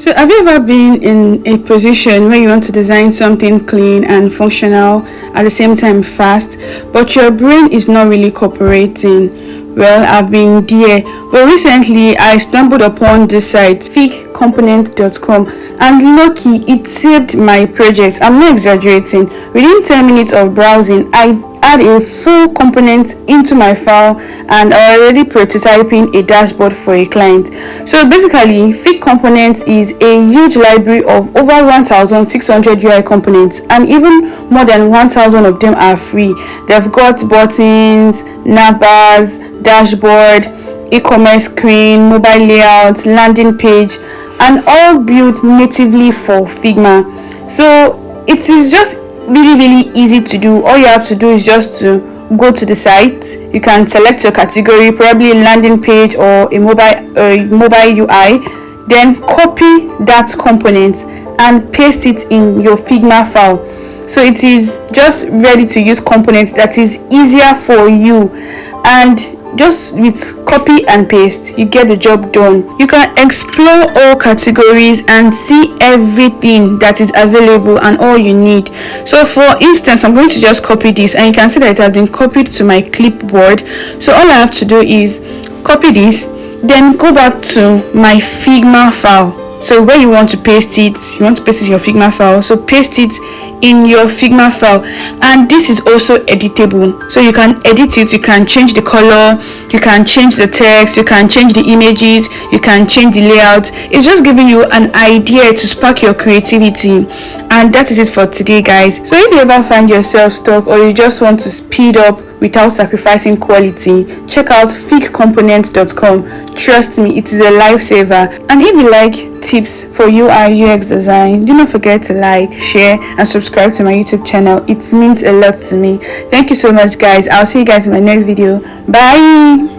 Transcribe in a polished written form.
So have you ever been in a position where you want to design something clean and functional, at the same time fast, but your brain is not really cooperating? Well, I've been there. But recently I stumbled upon this site, Figcomponents.com, and lucky it saved my project. I'm not exaggerating. Within 10 minutes of browsing, I add a full component into my file and I'm already prototyping a dashboard for a client. So basically, Figcomponents is a huge library of over 1,600 UI components, and even more than 1,000 of them are free. They've got buttons, navbars, dashboard, e-commerce screen, mobile layouts, landing page, and all built natively for Figma. So it is just really easy to do. All you have to do is just to go to the site. You can select your category, probably a landing page or a mobile UI, then copy that component and paste it in your Figma file. So it is just ready to use component that is easier for you, and just with copy and paste you get the job done. You can explore all categories and see everything that is available and all you need. So for instance, I'm going to just copy this, and you can see that it has been copied to my clipboard. So all I have to do is copy this, then go back to my Figma file. So where you want to paste it, you want to paste it in your Figma file, so paste it in your Figma file. And this is also editable, so you can edit it. You can change the color, you can change the text, you can change the images, you can change the layout. It's just giving you an idea to spark your creativity. And that is it for today, guys. So if you ever find yourself stuck, or you just want to speed up without sacrificing quality, check out Figcomponents.com. Trust me, it is a lifesaver. And if you like tips for UI UX design, do not forget to like, share, and subscribe to my YouTube channel. It means a lot to me. Thank you so much, guys. I'll see you guys in my next video. Bye.